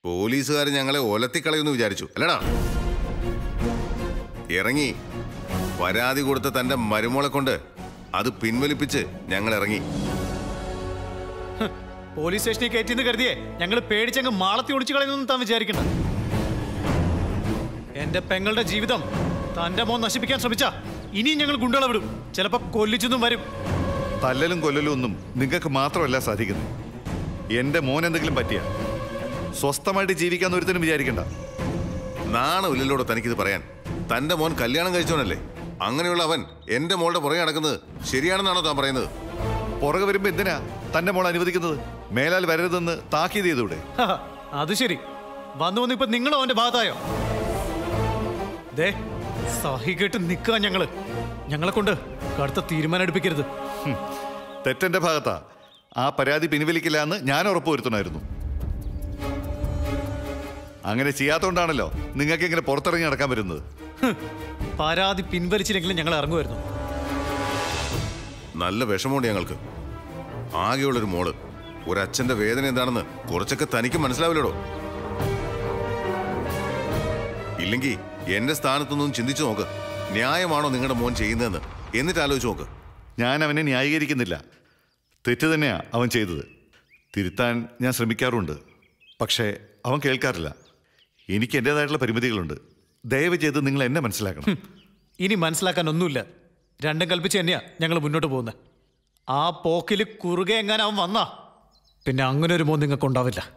പോലീസുകാർ ഞങ്ങളെ ഒലത്തിക്കളയുമെന്ന് വിചാരിച്ചു അല്ലടാ. ഇറങ്ങി പരാതി കൊടുത്ത തന്റെ മരുമോളെ കൊണ്ട് അത് പിൻവലിപ്പിച്ച് ഞങ്ങൾ ഇറങ്ങി. പോലീസ് സ്റ്റേഷനിൽ കയറ്റിന്ന് കരുതിയേ ഞങ്ങൾ പേടിച്ചങ്ങ് മാളത്തി ഒളിച്ചു കളയുന്നു താൻ വിചാരിക്കണ്ട. എന്റെ പെങ്ങളുടെ ജീവിതം തന്റെ മോൻ നശിപ്പിക്കാൻ ശ്രമിച്ച ഇനിയും ഞങ്ങൾ ഗുണ്ടകളെ വിടും. ചിലപ്പോ കൊല്ലിച്ചൊന്നും വരും. തല്ലലും കൊല്ലലും ഒന്നും നിങ്ങൾക്ക് മാത്രമല്ല സാധിക്കുന്നത്. എന്റെ മോൻ എന്തെങ്കിലും പറ്റിയ സ്വസ്ഥമായിട്ട് ജീവിക്കാന്ന് ഒരുത്തനും വിചാരിക്കണ്ട. നാണമില്ലല്ലോടെ തനിക്കിത് പറയാൻ. തന്റെ മോൻ കല്യാണം കഴിച്ചോനല്ലേ. അങ്ങനെയുള്ള അവൻ എന്റെ മോളുടെ പുറകെ നടക്കുന്നത് ശരിയാണെന്നാണോ താൻ പറയുന്നത്? പുറകെ വരുമ്പോ എന്തിനാ തന്റെ മോൾ അനുവദിക്കുന്നത്? മേലാൽ വരരുതെന്ന് താക്കീത് ചെയ്തൂടെ? അത് ശരി. വന്നു വന്ന് ഇപ്പൊ നിങ്ങളോ അവന്റെ ഭാഗത്തായോ? ദേ സഹി കേട്ട് നിൽക്കുക. ഞങ്ങളെ കൊണ്ട് കടുത്ത തീരുമാനം എടുപ്പിക്കരുത്. തെറ്റെന്റെ ഭാഗത്താ. ആ പരാതി പിൻവലിക്കില്ല എന്ന് ഞാൻ ഉറപ്പുവരുത്തണമായിരുന്നു. അങ്ങനെ ചെയ്യാത്തോണ്ടാണല്ലോ നിങ്ങൾക്ക് ഇങ്ങനെ പുറത്തിറങ്ങി നടക്കാൻ വരുന്നത്. പരാതി പിൻവലിച്ചില്ലെങ്കിലും ഞങ്ങൾ ഇറങ്ങുമായിരുന്നു. നല്ല വിഷമമുണ്ട് ഞങ്ങൾക്ക്. ആകെയുള്ളൊരു മോള്. ഒരച്ഛന്റെ വേദന എന്താണെന്ന് കുറച്ചൊക്കെ തനിക്ക് മനസ്സിലാവില്ലടോ. ഇല്ലെങ്കിൽ എന്റെ സ്ഥാനത്തൊന്നും ചിന്തിച്ചു നോക്ക്. ന്യായമാണോ നിങ്ങളുടെ മോൻ ചെയ്യുന്നതെന്ന് എന്നിട്ട് ആലോചിച്ച് നോക്ക്. ഞാൻ അവനെ ന്യായീകരിക്കുന്നില്ല. തെറ്റ് തന്നെയാ അവൻ ചെയ്തത്. തിരുത്താൻ ഞാൻ ശ്രമിക്കാറുണ്ട്. പക്ഷേ അവൻ കേൾക്കാറില്ല. എനിക്ക് എൻ്റെതായിട്ടുള്ള പരിമിതികളുണ്ട്. ദയവ് ചെയ്ത് നിങ്ങൾ എന്നെ മനസ്സിലാക്കണം. ഇനി മനസ്സിലാക്കാൻ ഒന്നുമില്ല. രണ്ടും കൽപ്പിച്ച് തന്നെയാ ഞങ്ങൾ മുന്നോട്ട് പോകുന്നത്. ആ പോക്കിൽ കുറുകെ എങ്ങാനും അവൻ വന്നാ പിന്നെ അങ്ങനെ ഒരു മോൻ നിങ്ങൾക്ക് ഉണ്ടാവില്ല.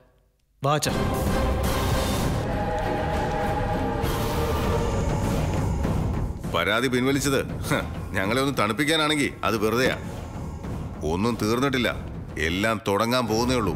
വാച്ച പരാതി പിൻവലിച്ചത് ഞങ്ങളെ ഒന്ന് തണുപ്പിക്കാനാണെങ്കിൽ അത് വെറുതെയാ. ഒന്നും തീർന്നിട്ടില്ല. എല്ലാം തുടങ്ങാൻ പോകുന്നേ ഉള്ളൂ.